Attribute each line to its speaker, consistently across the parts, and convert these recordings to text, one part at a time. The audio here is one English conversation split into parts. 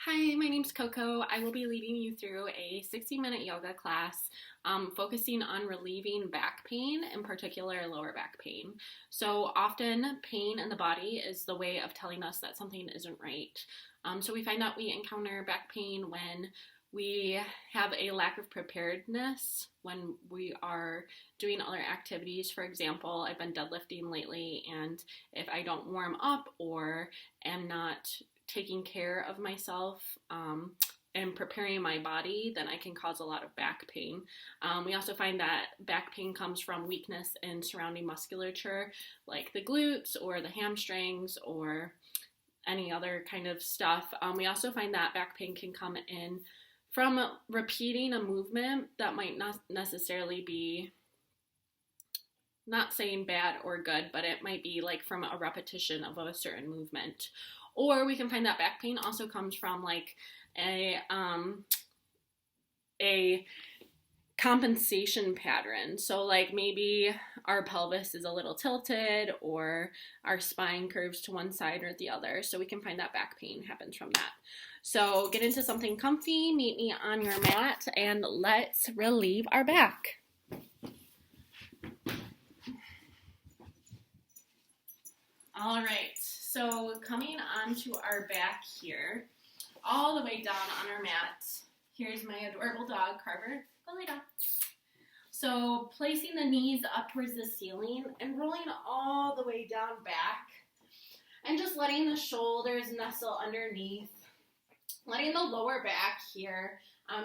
Speaker 1: Hi, my name's Coco. I will be leading you through a 60-minute yoga class focusing on relieving back pain, in particular lower back pain. So often pain in the body is the way of telling us that something isn't right. So we find that we encounter back pain when we have a lack of preparedness when we are doing other activities. For example, I've been deadlifting lately, and if I don't warm up or am not taking care of myself and preparing my body, then I can cause a lot of back pain. We also find that back pain comes from weakness in surrounding musculature, like the glutes or the hamstrings or any other kind of stuff. We also find that back pain can come in from repeating a movement that might not necessarily be, not saying bad or good, but it might be like from a repetition of a certain movement. Or we can find that back pain also comes from like a compensation pattern. So like maybe our pelvis is a little tilted or our spine curves to one side or the other. So we can find that back pain happens from that. So get into something comfy, meet me on your mat, and let's relieve our back. All right, so coming onto our back here, all the way down on our mat, here's my adorable dog, Carver. Go lay down. So placing the knees up towards the ceiling and rolling all the way down back and just letting the shoulders nestle underneath, letting the lower back here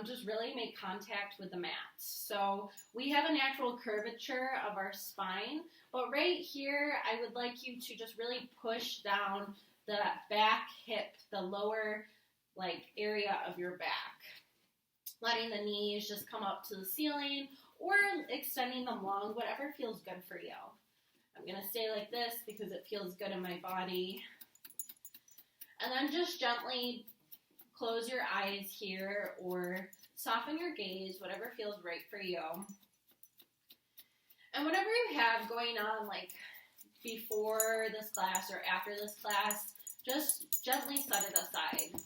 Speaker 1: just really make contact with the mat. So we have a natural curvature of our spine, but right here, I would like you to just really push down the back hip, the lower area of your back. Letting the knees just come up to the ceiling or extending them long, whatever feels good for you. I'm going to stay like this because it feels good in my body. And then just gently close your eyes here or soften your gaze, whatever feels right for you. And whatever you have going on, like before this class or after this class, just gently set it aside.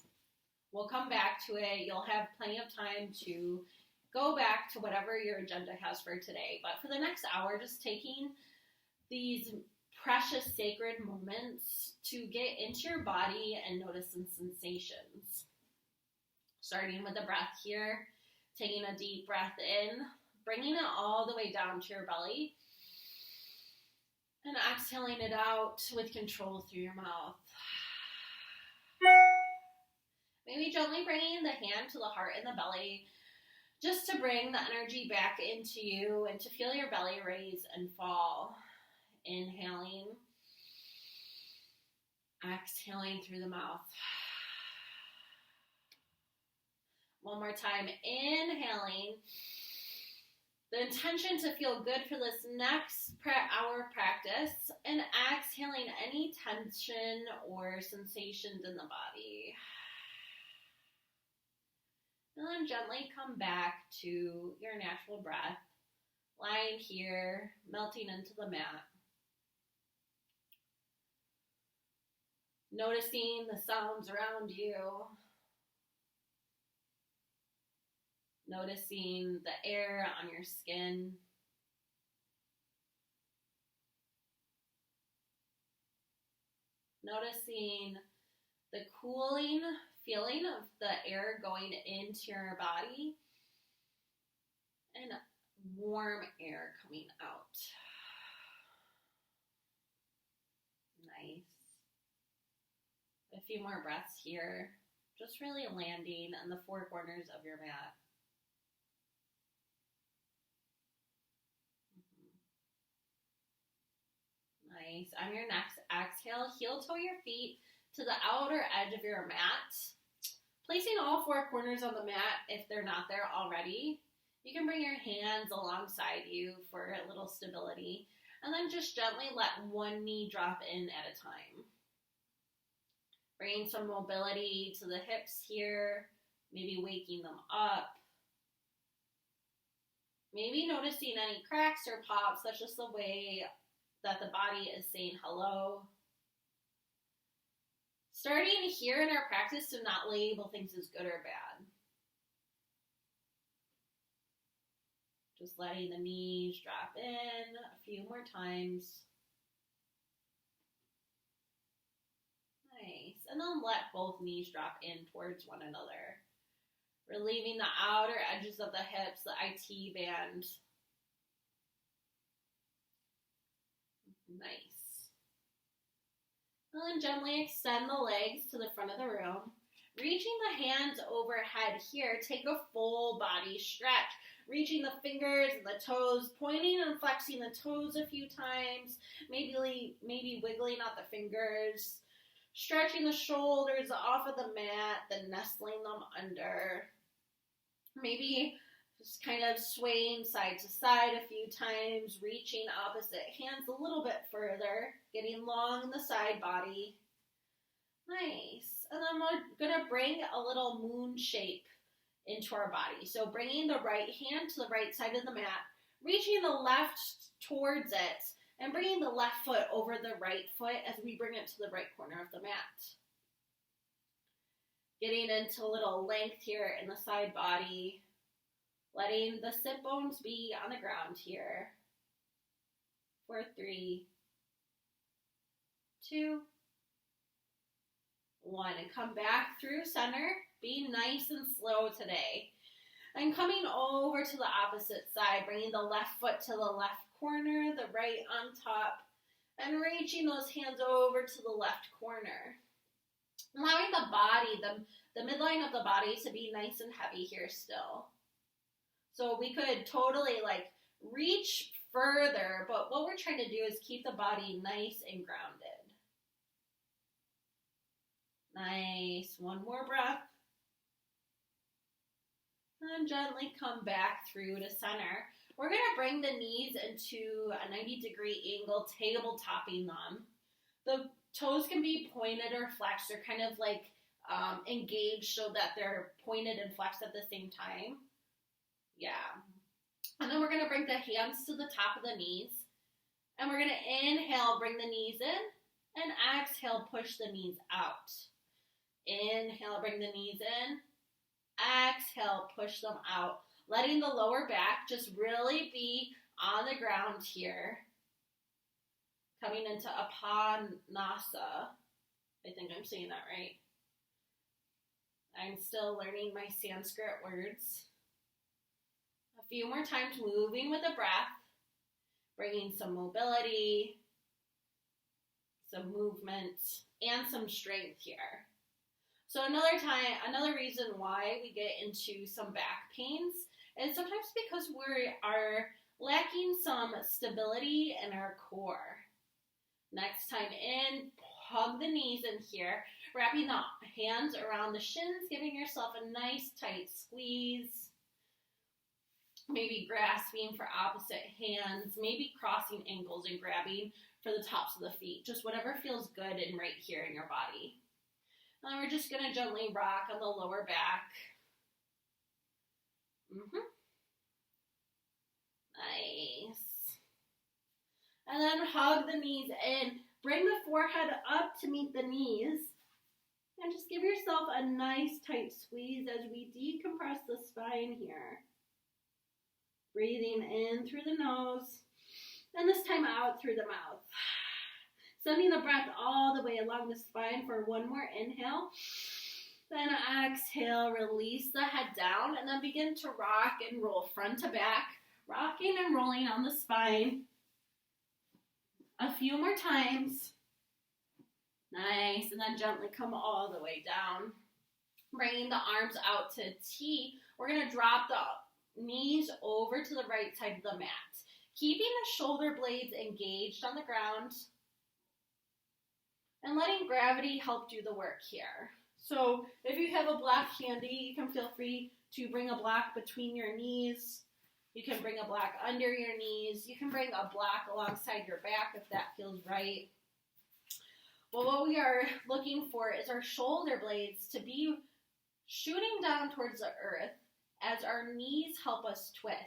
Speaker 1: We'll come back to it. You'll have plenty of time to go back to whatever your agenda has for today. But for the next hour, just taking these precious sacred moments to get into your body and notice some sensations. Starting with the breath here, taking a deep breath in, bringing it all the way down to your belly, and exhaling it out with control through your mouth. Maybe gently bringing the hand to the heart and the belly, just to bring the energy back into you and to feel your belly raise and fall. Inhaling, exhaling through the mouth. One more time, inhaling. The intention to feel good for this next hour practice, and exhaling any tension or sensations in the body. And then gently come back to your natural breath, lying here, melting into the mat. Noticing the sounds around you. Noticing the air on your skin. Noticing the cooling feeling of the air going into your body and warm air coming out. Nice. A few more breaths here, just really landing in the four corners of your mat. Nice. On your next exhale, heel toe your feet to the outer edge of your mat. Placing all four corners on the mat if they're not there already. You can bring your hands alongside you for a little stability. And then just gently let one knee drop in at a time. Bringing some mobility to the hips here. Maybe waking them up. Maybe noticing any cracks or pops. That's just the way that the body is saying hello.
Speaker 2: Starting here in our practice to not label things as good or bad. Just letting the knees drop in a few more times. Nice. And then let both knees drop in towards one another. Relieving the outer edges of the hips, the IT band. Nice. And then gently extend the legs to the front of the room. Reaching the hands overhead here, take a full body stretch. Reaching the fingers and the toes, pointing and flexing the toes a few times. Maybe wiggling out the fingers. Stretching the shoulders off of the mat, then nestling them under. Maybe just kind of swaying side to side a few times, reaching opposite hands a little bit further, getting long in the side body. Nice. And then we're going to bring a little moon shape into our body. So bringing the right hand to the right side of the mat, reaching the left towards it, and bringing the left foot over the right foot as we bring it to the right corner of the mat. Getting into a little length here in the side body, letting the sit bones be on the ground here. 4, 3, 2, 1. And come back through center. Be nice and slow today. And coming over to the opposite side, bringing the left foot to the left corner, the right on top, and reaching those hands over to the left corner. Allowing the body, the midline of the body to be nice and heavy here still. So we could totally reach further, but what we're trying to do is keep the body nice and grounded. Nice. One more breath. And gently come back through to center. We're going to bring the knees into a 90-degree angle, table-topping them. The toes can be pointed or flexed. They're kind of engaged so that they're pointed and flexed at the same time. Yeah. And then we're going to bring the hands to the top of the knees. And we're going to inhale, bring the knees in. And exhale, push the knees out. Inhale, bring the knees in. Exhale, push them out. Letting the lower back just really be on the ground here. Coming into Apanasa. I think I'm saying that right. I'm still learning my Sanskrit words. A few more times, moving with the breath. Bringing some mobility, some movement, and some strength here. So another reason why we get into some back pains is sometimes because we are lacking some stability in our core. Next time in, hug the knees in here, wrapping the hands around the shins, giving yourself a nice tight squeeze. Maybe grasping for opposite hands, maybe crossing ankles and grabbing for the tops of the feet. Just whatever feels good and right here in your body. And we're just going to gently rock on the lower back. Nice. And then hug the knees in. Bring the forehead up to meet the knees. And just give yourself a nice tight squeeze as we decompress the spine here. Breathing in through the nose. And this time out through the mouth. Sending the breath all the way along the spine for one more inhale. Then exhale, release the head down, and then begin to rock and roll front to back, rocking and rolling on the spine. A few more times. Nice, and then gently come all the way down. Bringing the arms out to T. We're going to drop the knees over to the right side of the mat. Keeping the shoulder blades engaged on the ground. And letting gravity help do the work here. So if you have a block handy, you can feel free to bring a block between your knees. You can bring a block under your knees. You can bring a block alongside your back if that feels right. Well, what we are looking for is our shoulder blades to be shooting down towards the earth as our knees help us twist.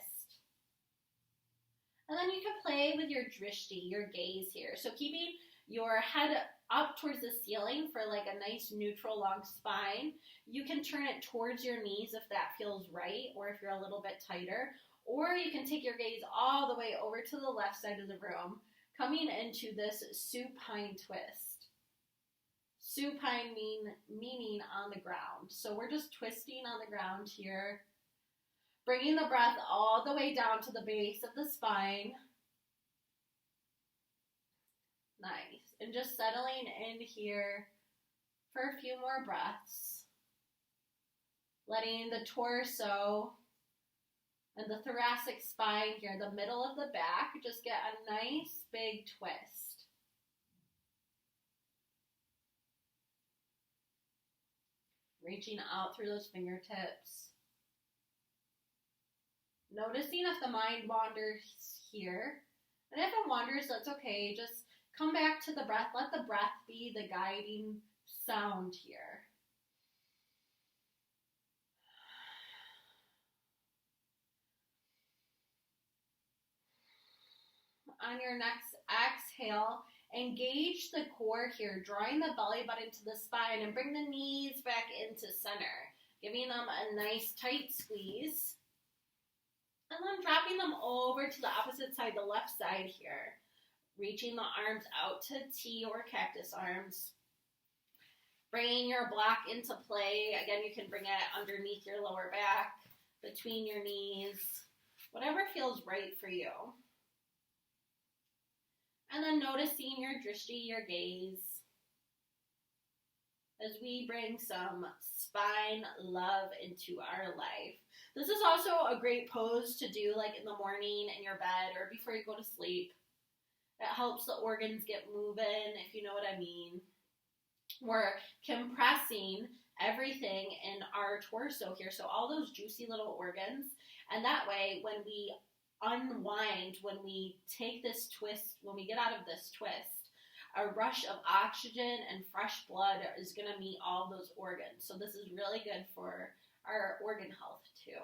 Speaker 2: And then you can play with your drishti, your gaze here. So keeping your head up towards the ceiling for like a nice neutral long spine. You can turn it towards your knees if that feels right, or if you're a little bit tighter, or you can take your gaze all the way over to the left side of the room, coming into this supine twist. Supine meaning on the ground. So we're just twisting on the ground here, bringing the breath all the way down to the base of the spine. Nice. And just settling in here for a few more breaths. Letting the torso and the thoracic spine here, the middle of the back, just get a nice big twist. Reaching out through those fingertips. Noticing if the mind wanders here. And if it wanders, that's okay. Just come back to the breath. Let the breath be the guiding sound here. On your next exhale, engage the core here, drawing the belly button to the spine and bring the knees back into center, giving them a nice tight squeeze. And then dropping them over to the opposite side, the left side here. Reaching the arms out to T or cactus arms. Bringing your block into play. Again, you can bring it underneath your lower back, between your knees, whatever feels right for you. And then noticing your drishti, your gaze, as we bring some spine love into our life. This is also a great pose to do like in the morning in your bed or before you go to sleep. It helps the organs get moving, if you know what I mean. We're compressing everything in our torso here, so all those juicy little organs. And that way, when we unwind, when we take this twist, when we get out of this twist, a rush of oxygen and fresh blood is going to meet all those organs. So this is really good for our organ health too.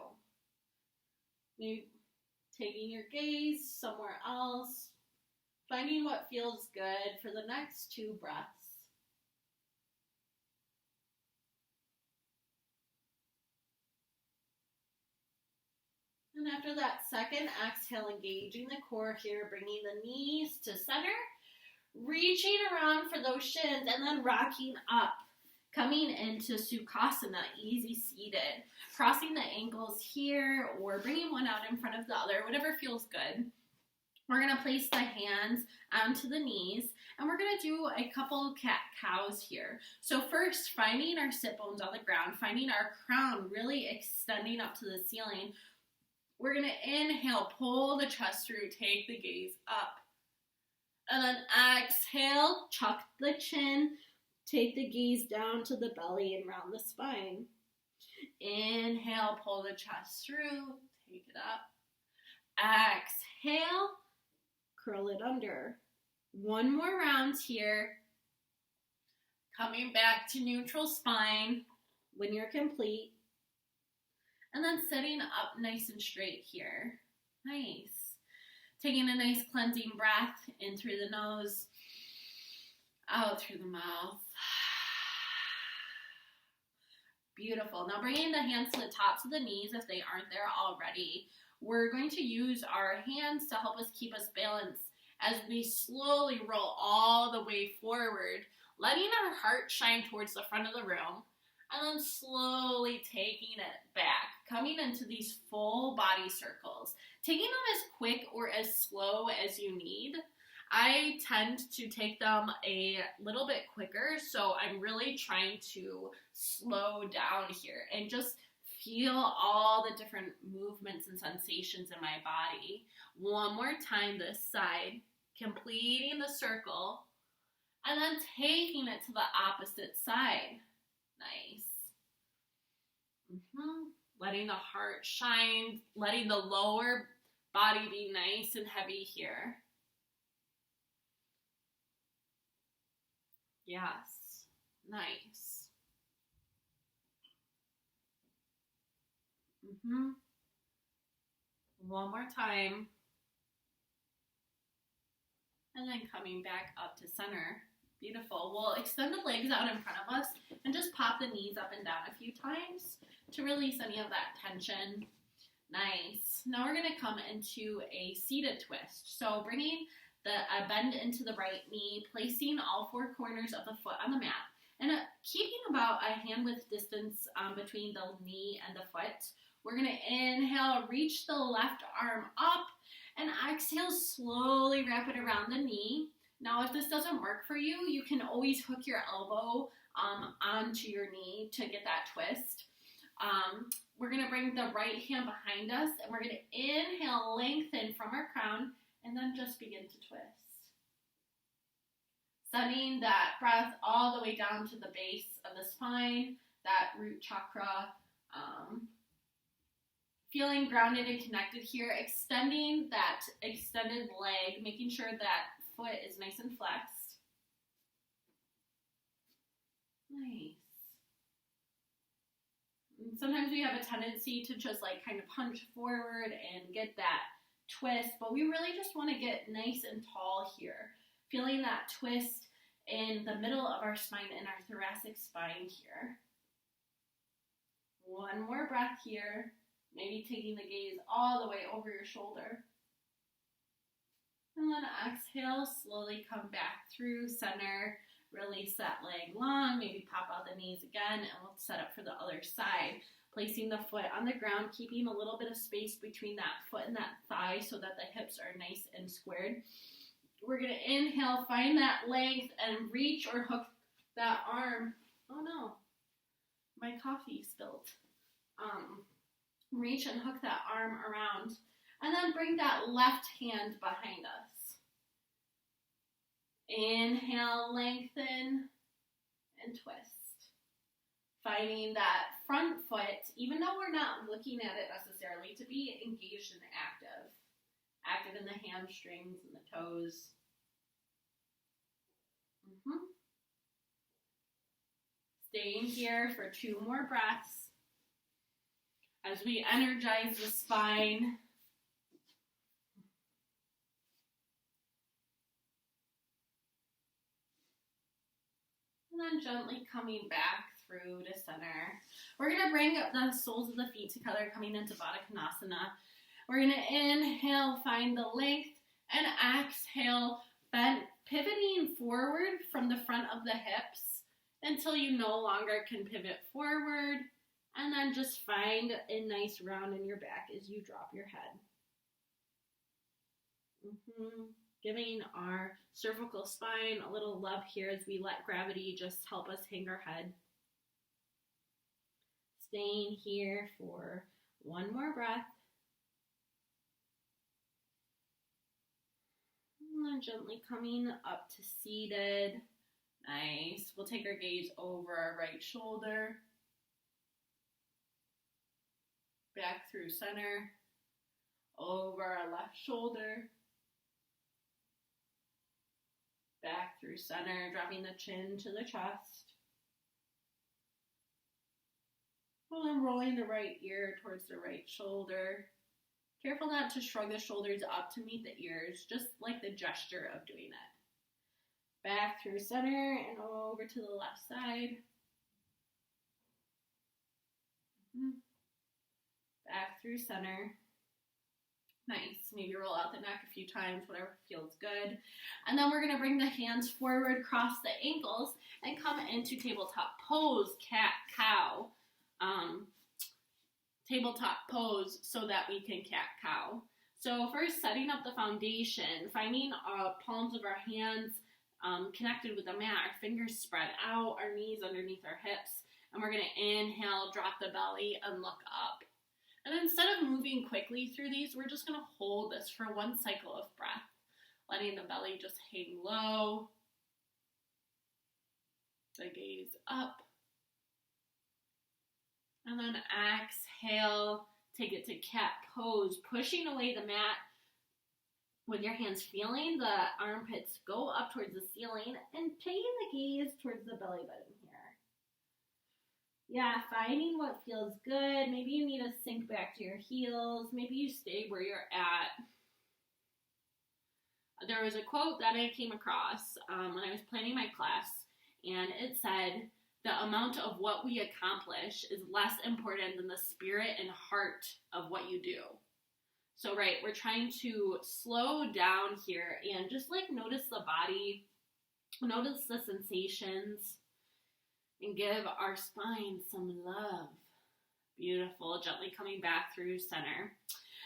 Speaker 2: Maybe taking your gaze somewhere else, finding what feels good for the next 2 breaths. And after that second exhale, engaging the core here, bringing the knees to center, reaching around for those shins, and then rocking up, coming into Sukhasana, easy seated, crossing the ankles here or bringing one out in front of the other, whatever feels good. We're going to place the hands onto the knees, and we're going to do a couple cat-cows here. So first, finding our sit bones on the ground, finding our crown really extending up to the ceiling. We're going to inhale, pull the chest through, take the gaze up. And then exhale, chuck the chin, take the gaze down to the belly and round the spine. Inhale, pull the chest through, take it up. Exhale, curl it under. One more round here. Coming back to neutral spine when you're complete. And then sitting up nice and straight here. Nice. Taking a nice cleansing breath in through the nose, out through the mouth. Beautiful. Now bringing the hands to the tops of the knees if they aren't there already. We're going to use our hands to help us keep us balanced as we slowly roll all the way forward, letting our heart shine towards the front of the room, and then slowly taking it back, coming into these full body circles, taking them as quick or as slow as you need. I tend to take them a little bit quicker, so I'm really trying to slow down here and just feel all the different movements and sensations in my body. One more time this side, completing the circle, and then taking it to the opposite side. Nice. Letting the heart shine, letting the lower body be nice and heavy here. Yes, nice. One more time. And then coming back up to center. Beautiful. We'll extend the legs out in front of us and just pop the knees up and down a few times to release any of that tension. Nice. Now we're going to come into a seated twist. So bringing a bend into the right knee, placing all four corners of the foot on the mat, and keeping about a hand width distance between the knee and the foot. We're going to inhale, reach the left arm up, and exhale, slowly wrap it around the knee. Now, if this doesn't work for you, you can always hook your elbow onto your knee to get that twist. We're going to bring the right hand behind us, and we're going to inhale, lengthen from our crown, and then just begin to twist. Sending that breath all the way down to the base of the spine, that root chakra. Feeling grounded and connected here, extending that extended leg, making sure that foot is nice and flexed. Nice. And sometimes we have a tendency to just like kind of punch forward and get that twist, but we really just want to get nice and tall here. Feeling that twist in the middle of our spine and our thoracic spine here. One more breath here. Maybe taking the gaze all the way over your shoulder. And then exhale, slowly come back through center. Release that leg long. Maybe pop out the knees again, and we'll set up for the other side. Placing the foot on the ground, keeping a little bit of space between that foot and that thigh so that the hips are nice and squared. We're going to inhale, find that length, and reach or hook that arm. Oh no, my coffee spilled. Reach and hook that arm around, and then bring that left hand behind us. Inhale, lengthen, and twist. Finding that front foot, even though we're not looking at it necessarily, to be engaged and active. Active in the hamstrings and the toes. Staying here for 2 more breaths. As we energize the spine. And then gently coming back through to center. We're going to bring the soles of the feet together, coming into Baddha Konasana. We're going to inhale, find the length, and exhale, bend, pivoting forward from the front of the hips until you no longer can pivot forward. And then just find a nice round in your back as you drop your head. Giving our cervical spine a little love here as we let gravity just help us hang our head. Staying here for 1 more breath. And then gently coming up to seated. Nice. We'll take our gaze over our right shoulder. Back through center, over our left shoulder, back through center, dropping the chin to the chest. And then rolling the right ear towards the right shoulder. Careful not to shrug the shoulders up to meet the ears, just like the gesture of doing it. Back through center and over to the left side. Back through center. Nice. Maybe roll out the neck a few times, whatever feels good. And then we're going to bring the hands forward, cross the ankles, and come into tabletop pose, cat-cow. Tabletop pose so that we can cat-cow. So first, setting up the foundation, finding palms of our hands connected with the mat, our fingers spread out, our knees underneath our hips. And we're going to inhale, drop the belly, and look up. And instead of moving quickly through these, we're just going to hold this for 1 cycle of breath, letting the belly just hang low, the gaze up, and then exhale, take it to cat pose, pushing away the mat with your hands, feeling the armpits go up towards the ceiling, and taking the gaze towards the belly button. Yeah, finding what feels good. Maybe you need to sink back to your heels. Maybe you stay where you're at.
Speaker 1: There was a quote that I came across when I was planning my class, and it said, the amount of what we accomplish is less important than the spirit and heart of what you do. So, right, we're trying to slow down here and just like notice the body, notice the sensations, and give our spine some love. Beautiful. Gently coming back through center.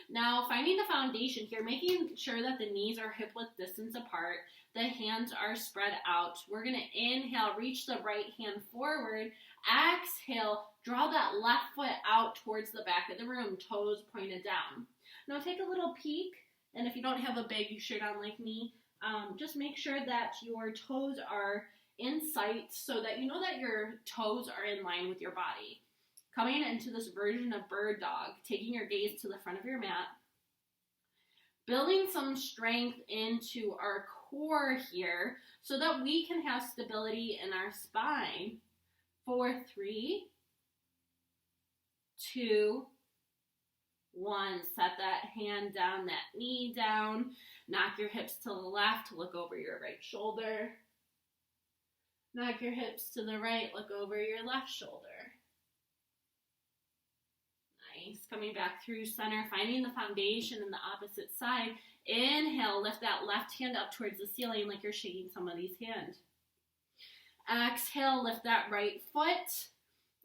Speaker 1: Now, finding the foundation here, making sure that the knees are hip-width distance apart, the hands are spread out. We're going to inhale, reach the right hand forward. Exhale, draw that left foot out towards the back of the room, toes pointed down. Now, take a little peek, and if you don't have a big shirt on like me, just make sure that your toes are in sight so that you know that your toes are in line with your body. Coming into this version of bird dog, taking your gaze to the front of your mat, building some strength into our core here so that we can have stability in our spine. 4, 3, 2, 1. Set that hand down, that knee down. Knock your hips to the left, look over your right shoulder. Knock your hips to the right, look over your left shoulder. Nice. Coming back through center, finding the foundation in the opposite side. Inhale, lift that left hand up towards the ceiling like you're shaking somebody's hand. Exhale, lift that right foot,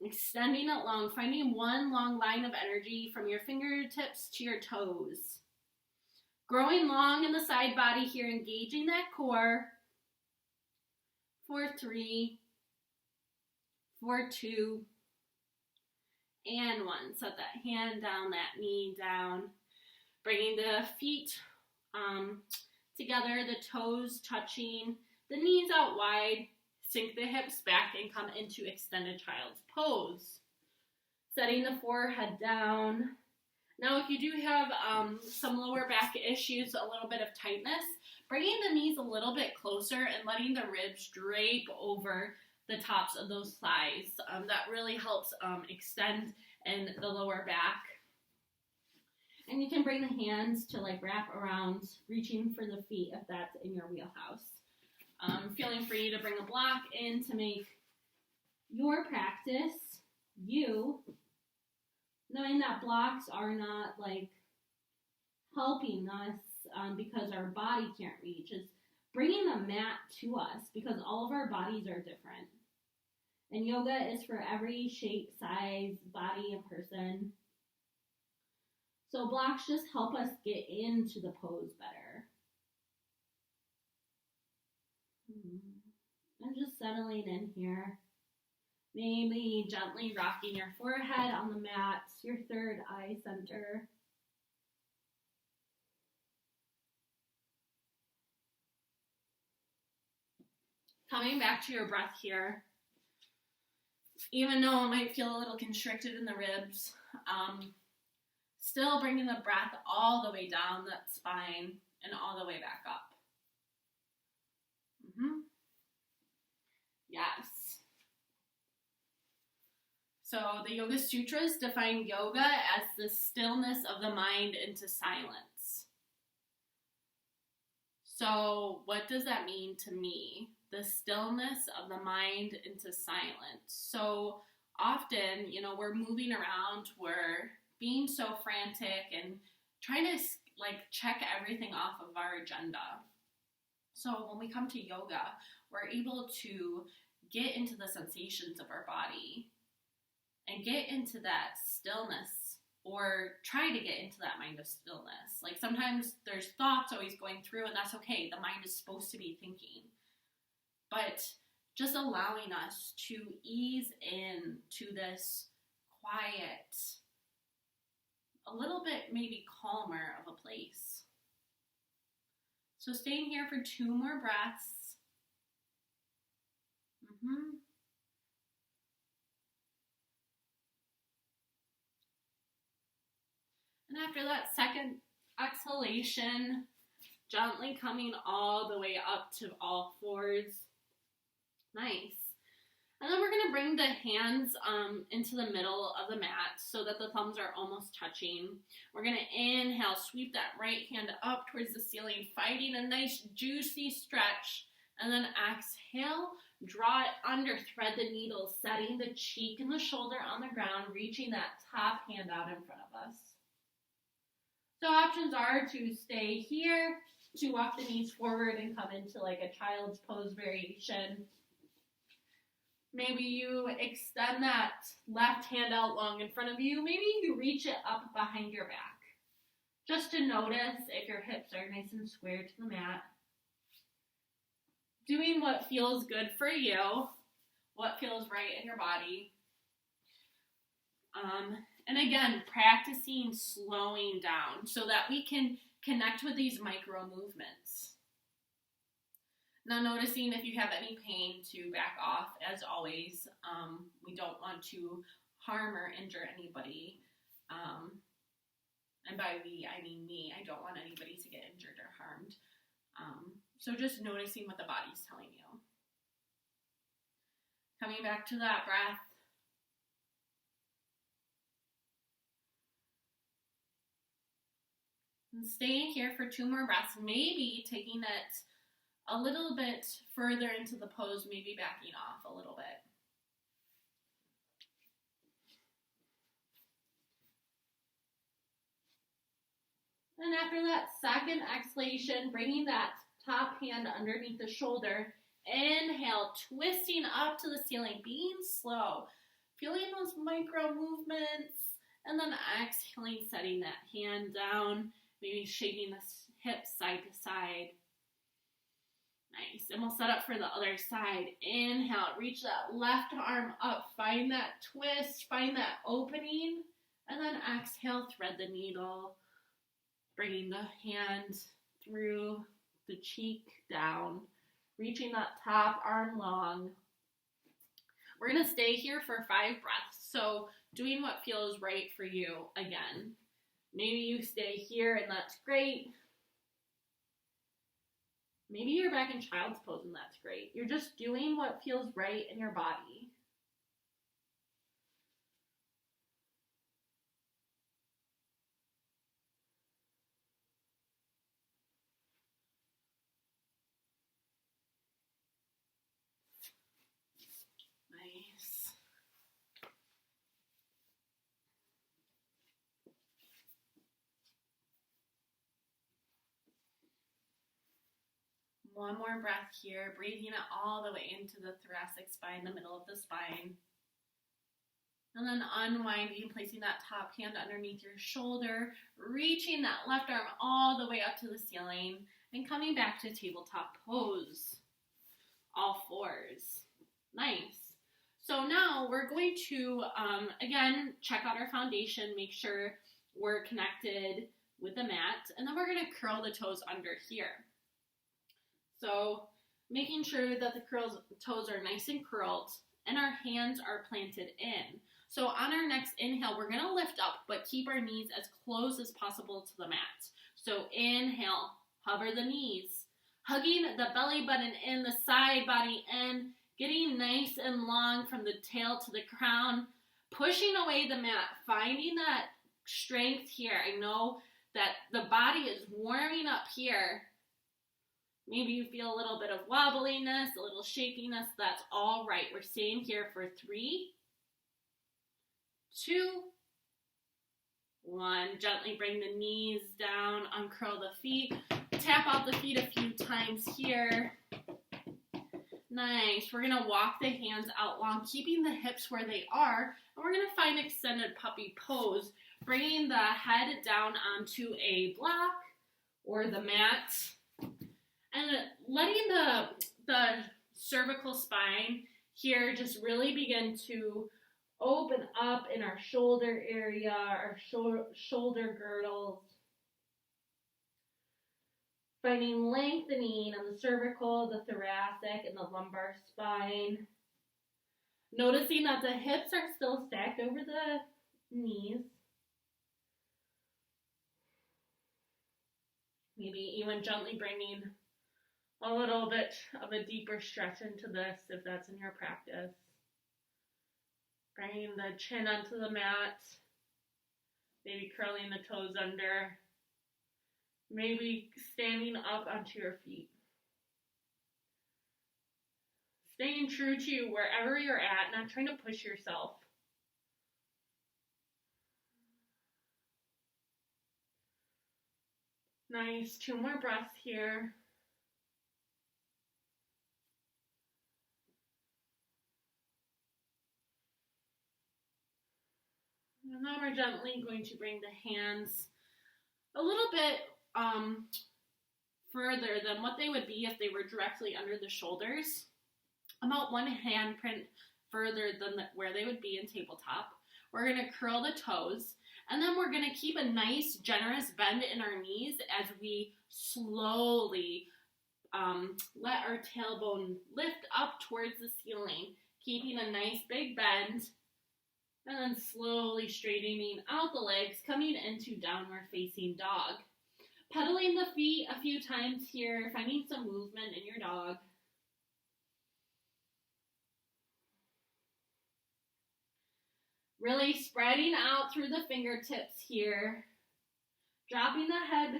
Speaker 1: extending it long, finding one long line of energy from your fingertips to your toes. Growing long in the side body here, engaging that core. 4, 3, 4, 2, and 1. Set that hand down, that knee down. Bringing the feet together, the toes touching, the knees out wide. Sink the hips back and come into extended child's pose. Setting the forehead down. Now, if you do have some lower back issues, a little bit of tightness, bringing the knees a little bit closer and letting the ribs drape over the tops of those thighs. That really helps extend in the lower back. And you can bring the hands to like wrap around, reaching for the feet if that's in your wheelhouse. Feeling free to bring a block in to make your practice you, knowing that blocks are not like helping us because our body can't reach. It's bringing the mat to us because all of our bodies are different. And yoga is for every shape, size, body, and person. So blocks just help us get into the pose better. And just settling in here. Maybe gently rocking your forehead on the mat, your third eye center. Coming back to your breath here. Even though it might feel a little constricted in the ribs, still bringing the breath all the way down that spine and all the way back up. Yes. So the Yoga Sutras define yoga as the stillness of the mind into silence. So what does that mean to me? The stillness of the mind into silence. So often, we're moving around, we're being so frantic and trying to check everything off of our agenda. So when we come to yoga, we're able to get into the sensations of our body and get into that stillness, or try to get into that mind of stillness. Like sometimes there's thoughts always going through, and that's okay. The mind is supposed to be thinking. But just allowing us to ease in to this quiet, a little bit maybe calmer of a place. So staying here for 2 more breaths. And after that second exhalation, gently coming all the way up to all fours. Nice. And then we're going to bring the hands into the middle of the mat so that the thumbs are almost touching. We're going to inhale, sweep that right hand up towards the ceiling, finding a nice juicy stretch. And then exhale, draw it under, thread the needle, setting the cheek and the shoulder on the ground, reaching that top hand out in front of us. So options are to stay here, to walk the knees forward and come into like a child's pose variation. Maybe you extend that left hand out long in front of you. Maybe you reach it up behind your back. Just to notice if your hips are nice and square to the mat. Doing what feels good for you, what feels right in your body. And again, practicing slowing down so that we can connect with these micro movements. Now noticing if you have any pain to back off, as always. We don't want to harm or injure anybody. And by we, I mean me. I don't want anybody to get injured or harmed. So just noticing what the body's telling you. Coming back to that breath. And staying here for 2 more breaths, maybe taking it a little bit further into the pose, maybe backing off a little bit. And after that second exhalation, bringing that top hand underneath the shoulder, inhale, twisting up to the ceiling, being slow, feeling those micro movements, and then exhaling, setting that hand down, maybe shaking the hips side to side. Nice. And we'll set up for the other side. Inhale, reach that left arm up, find that twist, find that opening, and then exhale, thread the needle, bringing the hand through the cheek down, reaching that top arm long. We're going to stay here for 5 breaths. So doing what feels right for you again. Maybe you stay here and that's great. Maybe you're back in child's pose and that's great. You're just doing what feels right in your body. Nice. One more breath here, breathing it all the way into the thoracic spine, the middle of the spine. And then unwinding, placing that top hand underneath your shoulder, reaching that left arm all the way up to the ceiling, and coming back to tabletop pose. All 4s. Nice. So now we're going to, again, check out our foundation, make sure we're connected with the mat, and then we're going to curl the toes under here. So making sure that the toes are nice and curled and our hands are planted in. So on our next inhale, we're going to lift up, but keep our knees as close as possible to the mat. So inhale, hover the knees, hugging the belly button in, the side body in, getting nice and long from the tail to the crown, pushing away the mat, finding that strength here. I know that the body is warming up here. Maybe you feel a little bit of wobbliness, a little shakiness. That's all right. We're staying here for 3, 2, 1. Gently bring the knees down, uncurl the feet. Tap out the feet a few times here. Nice. We're going to walk the hands out long, keeping the hips where they are. And we're going to find extended puppy pose, bringing the head down onto a block or the mat. And letting the cervical spine here just really begin to open up in our shoulder area, our shoulder girdles. Finding lengthening on the cervical, the thoracic, and the lumbar spine. Noticing that the hips are still stacked over the knees. Maybe even gently bringing a little bit of a deeper stretch into this if that's in your practice.
Speaker 2: Bringing the chin onto the mat. Maybe curling the toes under. Maybe standing up onto your feet. Staying true to you wherever you're at, not trying to push yourself. Nice. 2 more breaths here. And now we're gently going to bring the hands a little bit further than what they would be if they were directly under the shoulders. About 1 handprint further than where they would be in tabletop. We're going to curl the toes, and then we're going to keep a nice, generous bend in our knees as we slowly let our tailbone lift up towards the ceiling, keeping a nice big bend, and then slowly straightening out the legs, coming into downward facing dog. Pedaling the feet a few times here, finding some movement in your dog. Really spreading out through the fingertips here. Dropping the head